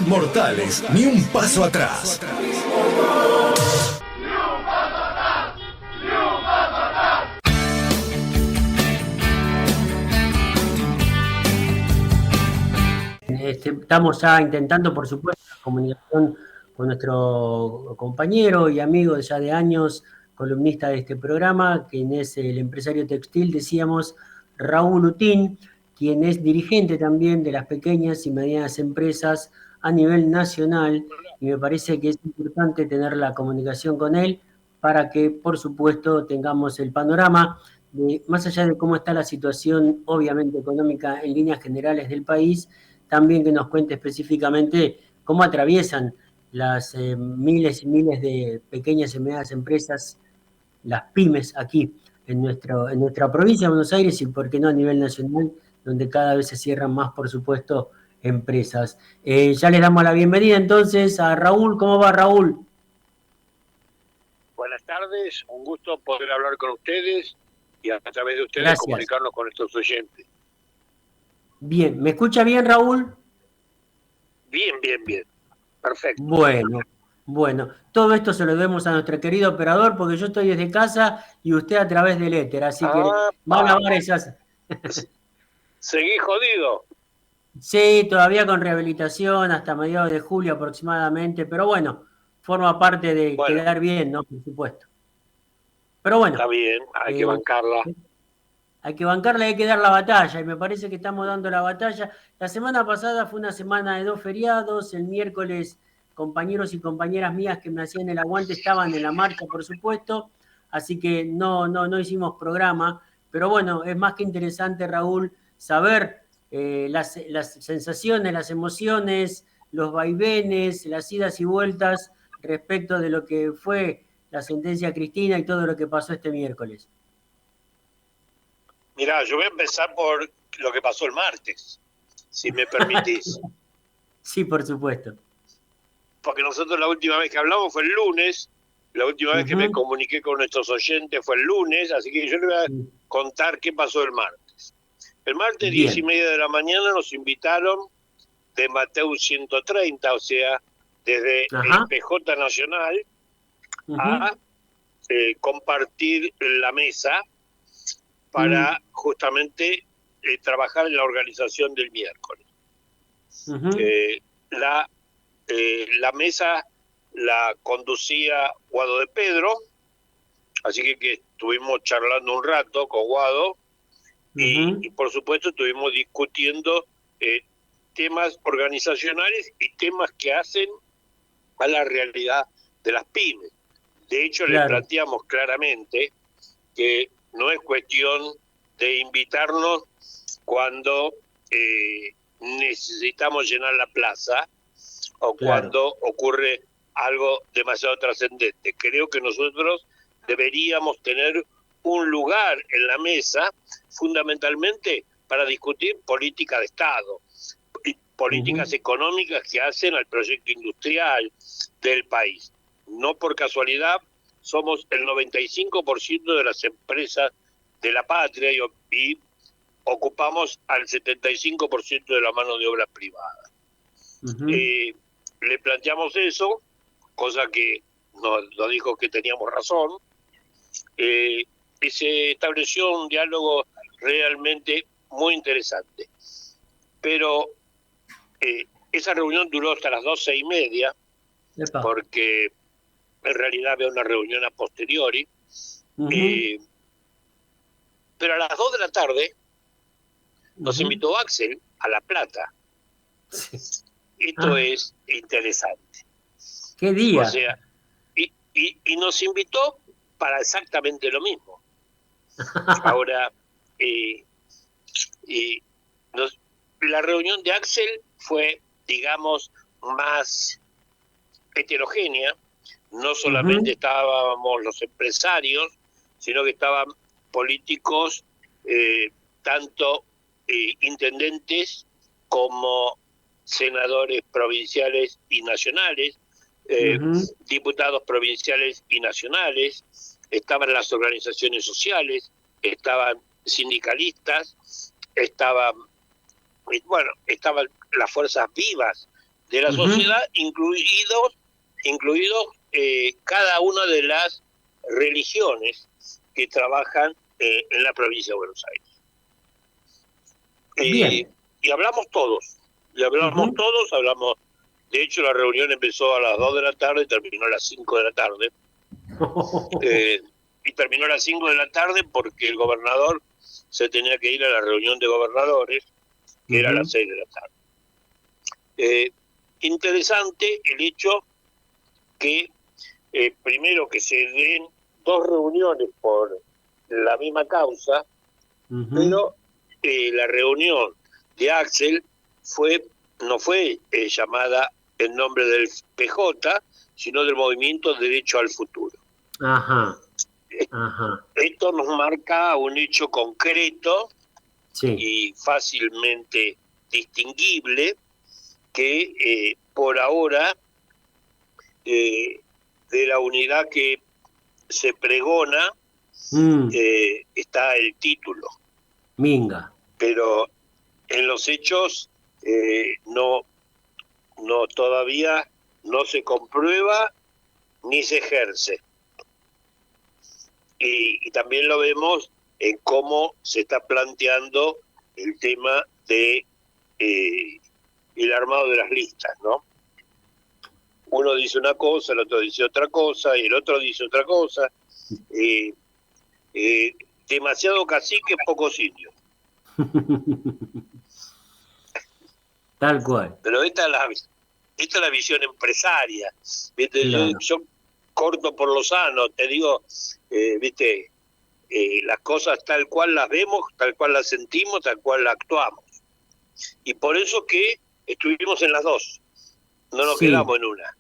Inmortales, ni un paso atrás. Estamos ya intentando, por supuesto, la comunicación con nuestro compañero y amigo ya de años, columnista de este programa, quien es el empresario textil, decíamos, Raúl Utín, quien es dirigente también de las pequeñas y medianas empresas a nivel nacional, y me parece que es importante tener la comunicación con él para que, por supuesto, tengamos el panorama de, más allá de cómo está la situación, obviamente, económica en líneas generales del país, también que nos cuente específicamente cómo atraviesan las miles y miles de pequeñas y medianas empresas, las pymes aquí en nuestra provincia de Buenos Aires y por qué no a nivel nacional, donde cada vez se cierran más, por supuesto, empresas. Ya le damos la bienvenida entonces a Raúl. ¿Cómo va, Raúl? Buenas tardes, un gusto poder hablar con ustedes y a través de ustedes Gracias. Comunicarnos con nuestros oyentes. Bien, ¿me escucha bien, Raúl? Bien. Perfecto. Bueno, todo esto se lo debemos a nuestro querido operador porque yo estoy desde casa y usted a través del éter, así que van a ver esas. ¿Seguí jodido? Sí, todavía con rehabilitación hasta mediados de julio aproximadamente, pero bueno, forma parte de quedar bien, ¿no? Por supuesto. Pero bueno. Está bien, hay que bancarla. Hay que bancarla, hay que dar la batalla, y me parece que estamos dando la batalla. La semana pasada fue una semana de 2 feriados, el miércoles compañeros y compañeras mías que me hacían el aguante estaban en la marcha, por supuesto, así que no hicimos programa, pero bueno, es más que interesante, Raúl, saber las sensaciones, las emociones, los vaivenes, las idas y vueltas respecto de lo que fue la sentencia Cristina y todo lo que pasó este miércoles. Mirá, yo voy a empezar por lo que pasó el martes, si me permitís. Sí, por supuesto. Porque nosotros la última vez que hablamos fue el lunes, la última vez que me comuniqué con nuestros oyentes fue el lunes, así que yo les voy a contar qué pasó el martes. El martes, 10:30 de la mañana, nos invitaron de Mateu 130, o sea, desde el PJ Nacional, a compartir la mesa para justamente trabajar en la organización del miércoles. La mesa la conducía Guado de Pedro, así que estuvimos charlando un rato con Guado y por supuesto estuvimos discutiendo temas organizacionales y temas que hacen a la realidad de las pymes. De hecho, le planteamos claramente que no es cuestión de invitarnos cuando necesitamos llenar la plaza o cuando ocurre algo demasiado trascendente. Creo que nosotros deberíamos tener un lugar en la mesa fundamentalmente para discutir política de Estado y políticas económicas que hacen al proyecto industrial del país. No por casualidad somos el 95% de las empresas de la patria y ocupamos al 75% de la mano de obra privada. Le planteamos eso, cosa que nos dijo que teníamos razón, y se estableció un diálogo realmente muy interesante. Pero esa reunión duró hasta las 12:30, porque en realidad había una reunión a posteriori, pero a las 2 de la tarde nos invitó Axel a La Plata. Esto es interesante. ¿Qué día? O sea, y nos invitó para exactamente lo mismo. Ahora, la reunión de Axel fue, digamos, más heterogénea. No solamente estábamos los empresarios, sino que estaban políticos, tanto intendentes como senadores provinciales y nacionales, diputados provinciales y nacionales, estaban las organizaciones sociales, estaban sindicalistas, estaban las fuerzas vivas de la sociedad, incluidos cada una de las religiones que trabajan en la provincia de Buenos Aires. Y hablamos todos, hablamos, de hecho la reunión empezó a las 2 de la tarde y terminó a las 5 de la tarde. Y terminó a las 5 de la tarde porque el gobernador se tenía que ir a la reunión de gobernadores, que era a las 6 de la tarde. Interesante el hecho que primero que se den 2 reuniones por la misma causa, pero la reunión de Axel no fue llamada en nombre del PJ, sino del Movimiento Derecho al Futuro. Esto nos marca un hecho concreto y fácilmente distinguible que por ahora de la unidad que se pregona está el título. Minga. Pero en los hechos no todavía no se comprueba ni se ejerce. Y también lo vemos en cómo se está planteando el tema de el armado de las listas, ¿no? Uno dice una cosa, el otro dice otra cosa, y el otro dice otra cosa. Demasiado cacique, pocos indios. Tal cual. Pero esta es la visión empresaria. ¿Viste? Claro. Yo corto por lo sano, te digo, ¿viste? Las cosas tal cual las vemos, tal cual las sentimos, tal cual las actuamos. Y por eso que estuvimos en las dos, no nos quedamos en una.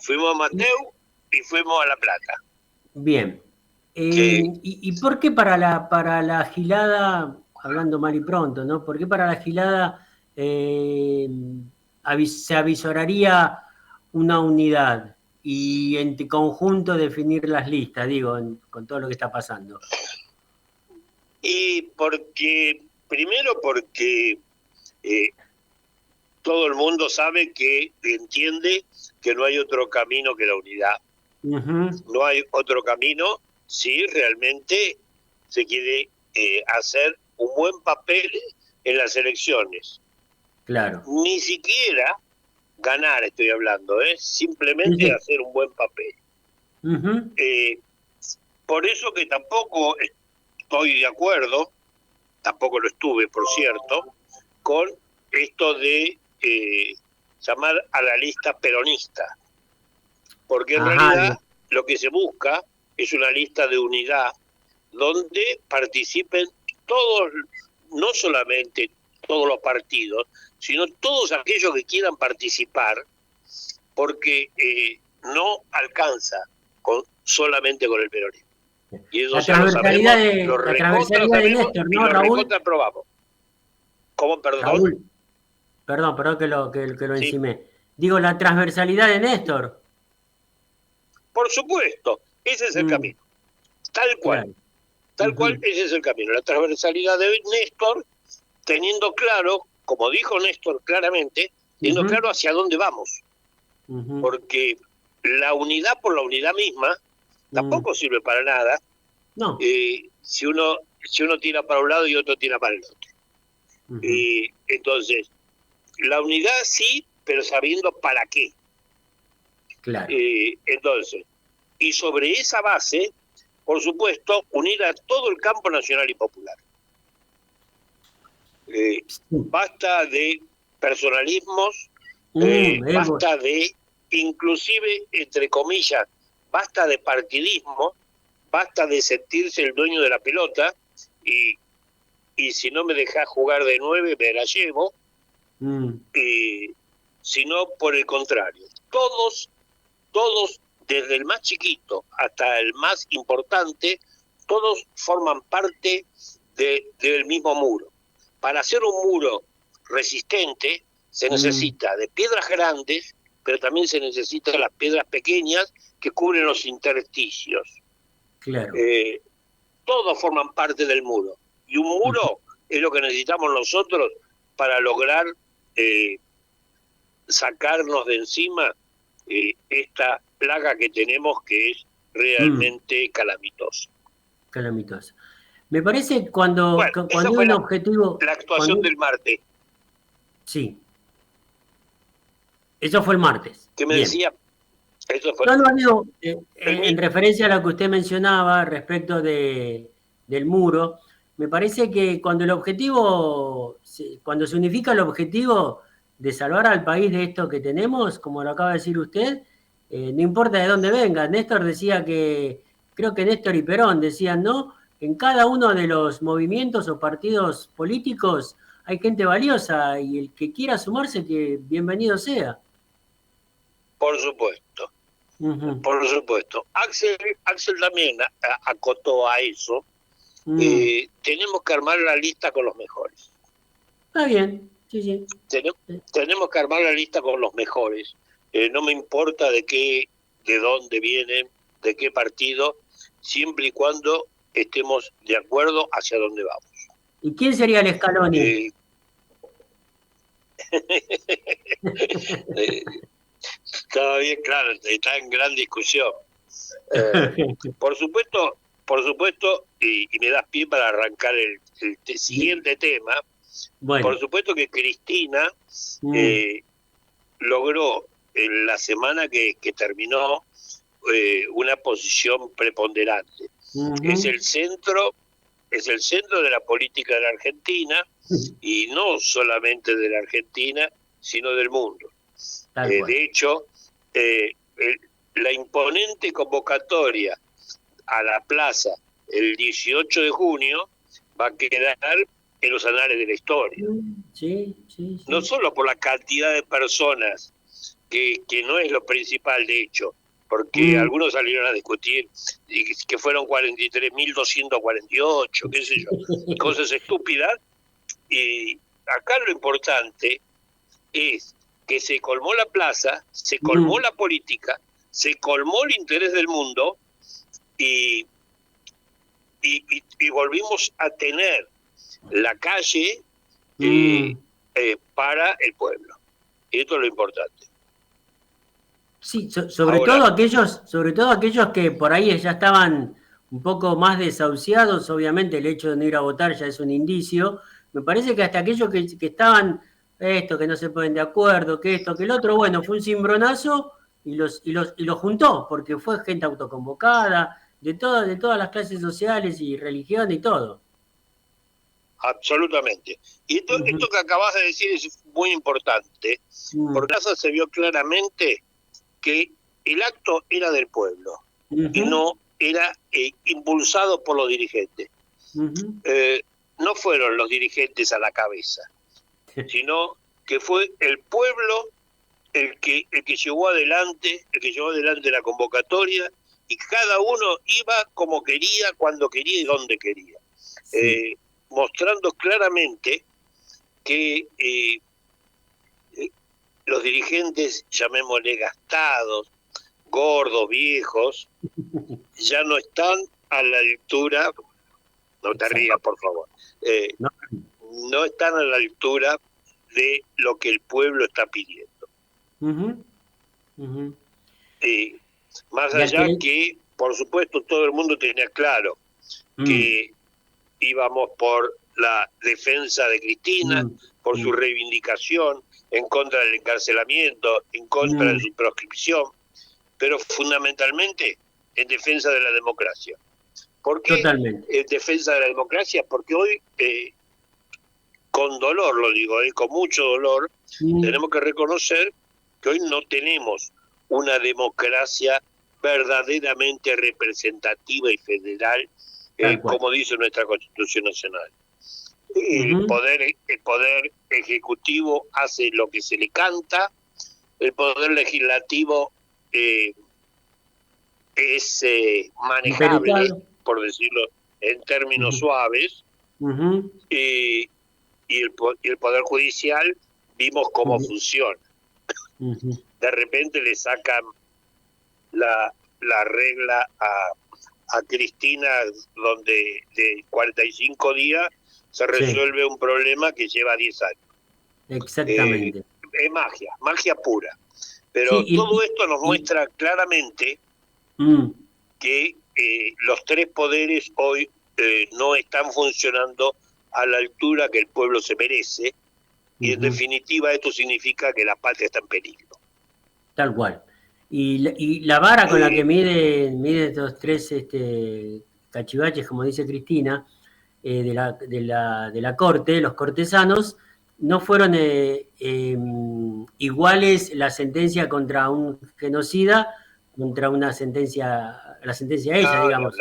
Fuimos a Mateu y fuimos a La Plata. Bien. ¿Y por qué para la gilada, hablando mal y pronto, ¿no? ¿Por qué para la gilada se avisoraría una unidad y en conjunto definir las listas, digo, con todo lo que está pasando? Y primero porque todo el mundo sabe entiende que no hay otro camino que la unidad. No hay otro camino si realmente se quiere hacer un buen papel en las elecciones. Claro. Ni siquiera ganar, estoy hablando, simplemente hacer un buen papel. Por eso que tampoco estoy de acuerdo, tampoco lo estuve, por cierto, con esto de llamar a la lista peronista. Porque en realidad lo que se busca es una lista de unidad donde participen todos, no solamente todos los partidos, sino todos aquellos que quieran participar, porque no alcanza solamente con el peronismo. Y eso ya lo sabemos, lo recontra de Néstor, ¿no, Raúl? Recontra probamos. ¿Cómo, perdón? Raúl, perdón que lo encimé. Digo, la transversalidad de Néstor. Por supuesto, ese es el camino. Tal cual. Claro. Tal cual, ese es el camino. La transversalidad de Néstor, teniendo claro, como dijo Néstor claramente, teniendo claro hacia dónde vamos. Porque la unidad por la unidad misma tampoco sirve para nada. No. Si uno tira para un lado y otro tira para el otro. Entonces, la unidad sí, pero sabiendo para qué. Claro. Entonces, y sobre esa base, por supuesto, unir a todo el campo nacional y popular. Basta de personalismos, basta de, inclusive, entre comillas, basta de partidismo, basta de sentirse el dueño de la pelota y si no me dejás jugar de 9 me la llevo, sino por el contrario. Todos, desde el más chiquito hasta el más importante, todos forman parte del mismo muro. Para hacer un muro resistente se necesita de piedras grandes, pero también se necesitan las piedras pequeñas que cubren los intersticios. Claro. Todos forman parte del muro. Y un muro es lo que necesitamos nosotros para lograr sacarnos de encima esta plaga que tenemos, que es realmente calamitosa. Calamitosa. Me parece cuando Bueno, esa hay fue un objetivo... la actuación del martes. Sí. Eso fue el martes. ¿Qué me decía? Eso fue... No, digo, en referencia a lo que usted mencionaba respecto del muro, me parece que cuando cuando se unifica el objetivo de salvar al país de esto que tenemos, como lo acaba de decir usted, no importa de dónde venga. Néstor decía creo que Néstor y Perón decían, ¿no? En cada uno de los movimientos o partidos políticos hay gente valiosa y el que quiera sumarse, que bienvenido sea. Por supuesto. Uh-huh. Por supuesto. Axel también acotó a eso. Tenemos que armar la lista con los mejores. Está bien, sí. Tenemos que armar la lista con los mejores. No me importa de dónde vienen, de qué partido, siempre y cuando estemos de acuerdo hacia dónde vamos. ¿Y quién sería el Scaloni? Todavía, claro, está en gran discusión. Por supuesto, y me das pie para arrancar el siguiente tema. Bueno. Por supuesto que Cristina logró en la semana que terminó una posición preponderante. Uh-huh. Es el centro de la política de la Argentina, y no solamente de la Argentina, sino del mundo. De hecho, la imponente convocatoria a la plaza el 18 de junio va a quedar en los anales de la historia. Sí. No solo por la cantidad de personas, que no es lo principal, de hecho, porque algunos salieron a discutir que fueron 43.248, qué sé yo, cosas estúpidas. Y acá lo importante es que se colmó la plaza, se colmó la política, se colmó el interés del mundo, y volvimos a tener la calle para el pueblo. Y esto es lo importante. Sí, sobre todo aquellos que por ahí ya estaban un poco más desahuciados. Obviamente el hecho de no ir a votar ya es un indicio. Me parece que hasta aquellos que estaban, que no se ponen de acuerdo, que esto, que el otro, bueno, fue un cimbronazo y los juntó, porque fue gente autoconvocada, de todas las clases sociales y religiones y todo. Absolutamente. Y esto que acabas de decir es muy importante, porque se vio claramente que el acto era del pueblo y no era impulsado por los dirigentes. No fueron los dirigentes a la cabeza, sino que fue el pueblo el que llevó adelante la convocatoria, y cada uno iba como quería, cuando quería y donde quería, mostrando claramente que los dirigentes, llamémosle gastados, gordos, viejos, ya no están a la altura, no te rías por favor, no están a la altura de lo que el pueblo está pidiendo. Más allá que, por supuesto, todo el mundo tenía claro que íbamos por la defensa de Cristina, por su reivindicación, en contra del encarcelamiento, en contra de su proscripción, pero fundamentalmente en defensa de la democracia. ¿Por qué en defensa de la democracia? Porque hoy, con dolor lo digo, con mucho dolor, tenemos que reconocer que hoy no tenemos una democracia verdaderamente representativa y federal, como dice nuestra Constitución Nacional. El poder ejecutivo hace lo que se le canta, el poder legislativo es manejable, por decirlo en términos suaves, y el poder judicial vimos cómo funciona. De repente le sacan la regla a Cristina, donde de 45 días se resuelve un problema que lleva 10 años. Exactamente. es magia pura. Pero Sí, todo esto nos muestra claramente que los tres poderes hoy no están funcionando a la altura que el pueblo se merece, y en definitiva esto significa que la patria está en peligro. tal cual. Y la vara con la que mide estos tres cachivaches, como dice Cristina, de la corte, los cortesanos, no fueron iguales la sentencia contra un genocida contra la sentencia a ella, No, digamos.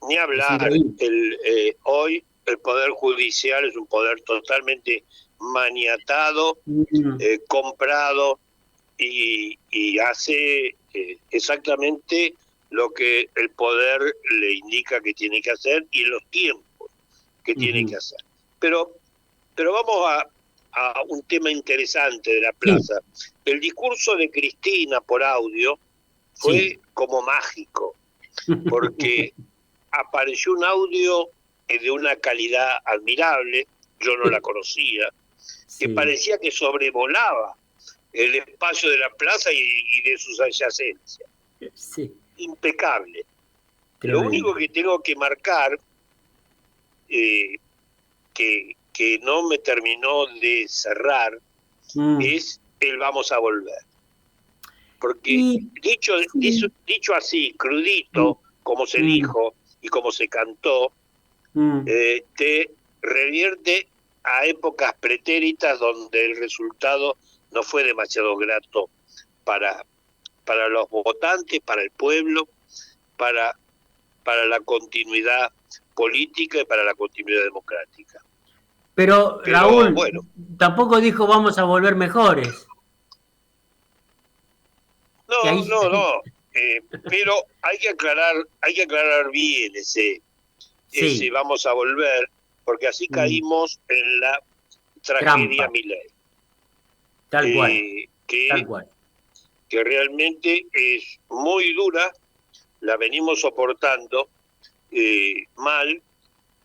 Ni Es hablar. increíble. Hoy el Poder Judicial es un poder totalmente maniatado, comprado, y hace exactamente lo que el poder le indica que tiene que hacer y los tiempos que tiene que hacer. Pero vamos a un tema interesante de la plaza. Sí. El discurso de Cristina por audio fue como mágico, porque apareció un audio de una calidad admirable, yo no la conocía, que parecía que sobrevolaba el espacio de la plaza y de sus adyacencias. Impecable. Tremendo. Lo único que tengo que marcar, que no me terminó de cerrar, es el vamos a volver. Porque dicho así, crudito, como se dijo y como se cantó, te revierte a épocas pretéritas donde el resultado no fue demasiado grato para los votantes, para el pueblo, para la continuidad política y para la continuidad democrática. Pero Raúl, bueno, tampoco dijo vamos a volver mejores. No. Pero hay que aclarar bien ese vamos a volver, porque así caímos en la tragedia Milei. Tal cual. Que realmente es muy dura, la venimos soportando mal,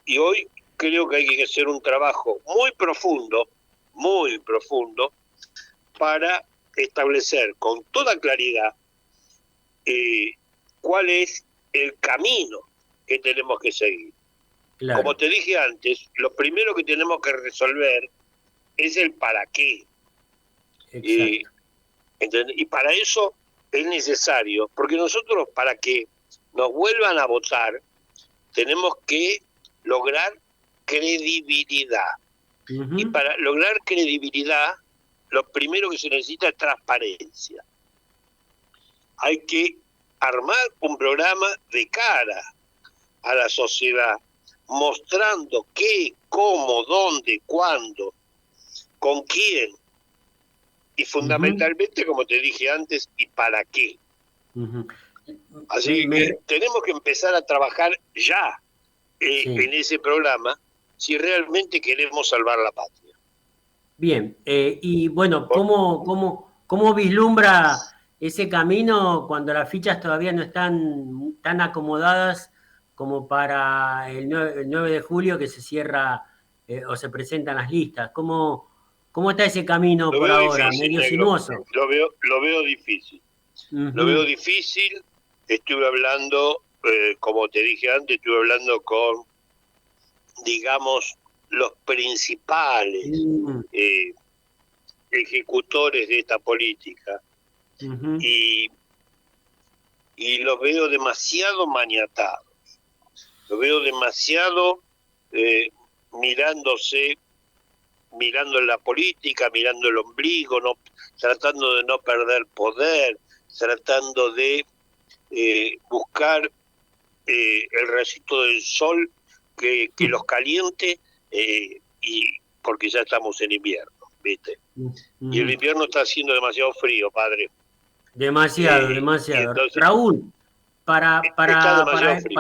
y hoy creo que hay que hacer un trabajo muy profundo, para establecer con toda claridad cuál es el camino que tenemos que seguir. Claro. Como te dije antes, lo primero que tenemos que resolver es el para qué. Y para eso es necesario, porque nosotros, para que nos vuelvan a votar, tenemos que lograr credibilidad. Y para lograr credibilidad, lo primero que se necesita es transparencia. Hay que armar un programa de cara a la sociedad, mostrando qué, cómo, dónde, cuándo, con quién, y fundamentalmente, como te dije antes, y para qué. Así que tenemos que empezar a trabajar ya en ese programa si realmente queremos salvar la patria. Bien, y bueno, ¿cómo vislumbra ese camino cuando las fichas todavía no están tan acomodadas como para el 9 de julio que se cierra o se presentan las listas? ¿Cómo está ese camino por ahora? Difícil, medio sinuoso. Lo veo difícil. Lo veo difícil. Estuve hablando, como te dije antes, con, digamos, los principales ejecutores de esta política. Y los veo demasiado maniatados. Los veo demasiado mirando en la política, mirando el ombligo, tratando de no perder poder, tratando de buscar el rayito del sol que los caliente, y porque ya estamos en invierno, ¿viste? Y el invierno está haciendo demasiado frío, padre. Demasiado. Entonces, Raúl, para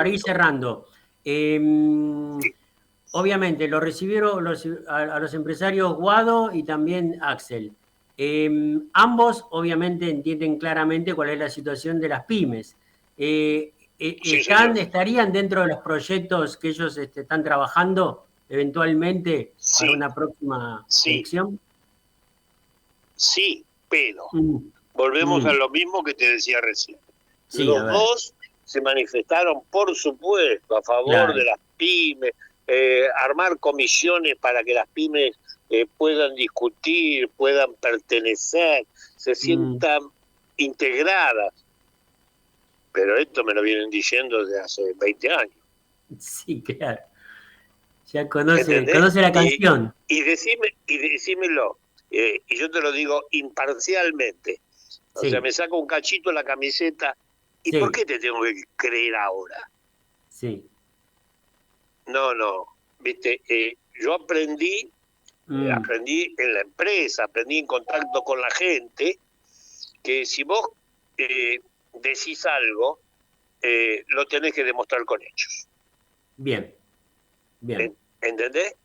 ir cerrando, obviamente lo recibieron a los empresarios Guado y también Axel. Ambos obviamente entienden claramente cuál es la situación de las pymes. ¿Estarían dentro de los proyectos que ellos están trabajando eventualmente para una próxima elección? Sí, pero volvemos a lo mismo que te decía recién. Sí, Los dos se manifestaron, por supuesto, a favor de las pymes, armar comisiones para que las pymes puedan discutir, puedan pertenecer, se sientan integradas. Pero esto me lo vienen diciendo desde hace 20 años. Sí, claro. Ya conoce la canción. Y decímelo, y yo te lo digo imparcialmente. O sea, me saco un cachito de la camiseta. ¿Y por qué te tengo que creer ahora? Sí. No, viste, yo aprendí en la empresa, aprendí en contacto con la gente, que si vos decís algo, lo tenés que demostrar con hechos. Bien. ¿Entendés?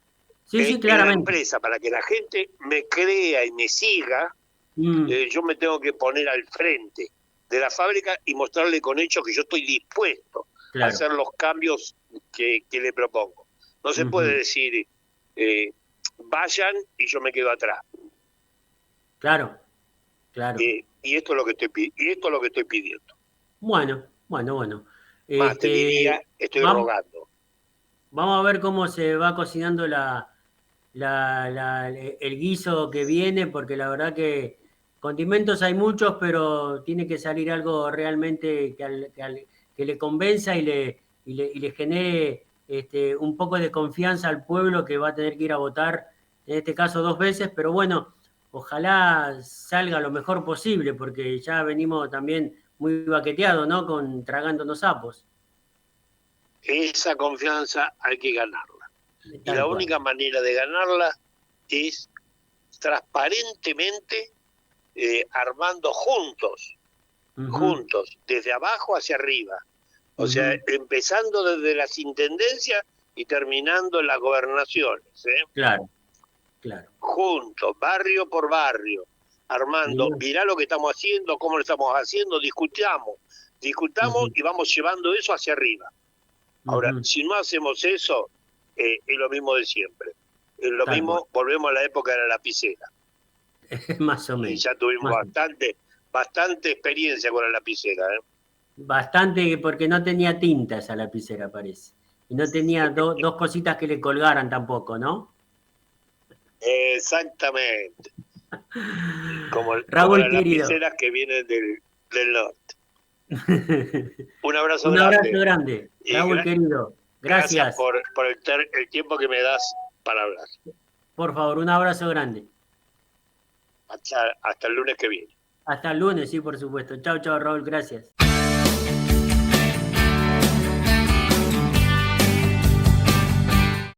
Sí, claramente. En la empresa, para que la gente me crea y me siga, yo me tengo que poner al frente de la fábrica y mostrarle con hechos que yo estoy dispuesto a hacer los cambios que le propongo. No se puede decir, vayan y yo me quedo atrás. Claro. Y esto es lo que estoy pidiendo. Bueno. Más te diría, estoy rogando. Vamos a ver cómo se va cocinando el guiso que viene, porque la verdad que condimentos hay muchos, pero tiene que salir algo realmente que le convenza y le genere un poco de confianza al pueblo, que va a tener que ir a votar, en este caso 2 veces, pero bueno, ojalá salga lo mejor posible, porque ya venimos también muy baqueteados, ¿no? Tragándonos sapos. Esa confianza hay que ganarla. Y la única manera de ganarla es transparentemente, armando juntos, desde abajo hacia arriba. O sea, empezando desde las intendencias y terminando en las gobernaciones. Claro. Juntos, barrio por barrio, armando. Mirá lo que estamos haciendo, cómo lo estamos haciendo, discutamos y vamos llevando eso hacia arriba. Ahora, si no hacemos eso, es lo mismo de siempre. Es lo mismo, volvemos a la época de la lapicera. Más o menos. Y ya tuvimos bastante experiencia con la lapicera. Bastante, porque no tenía tinta esa lapicera, parece. Y no tenía dos cositas que le colgaran tampoco, ¿no? Exactamente. Como Raúl, las lapiceras que vienen del norte. Un abrazo grande. Raúl, querido. Gracias. por el tiempo que me das para hablar. Por favor, un abrazo grande. Hasta el lunes que viene. Hasta el lunes, sí, por supuesto. Chao, Raúl, gracias.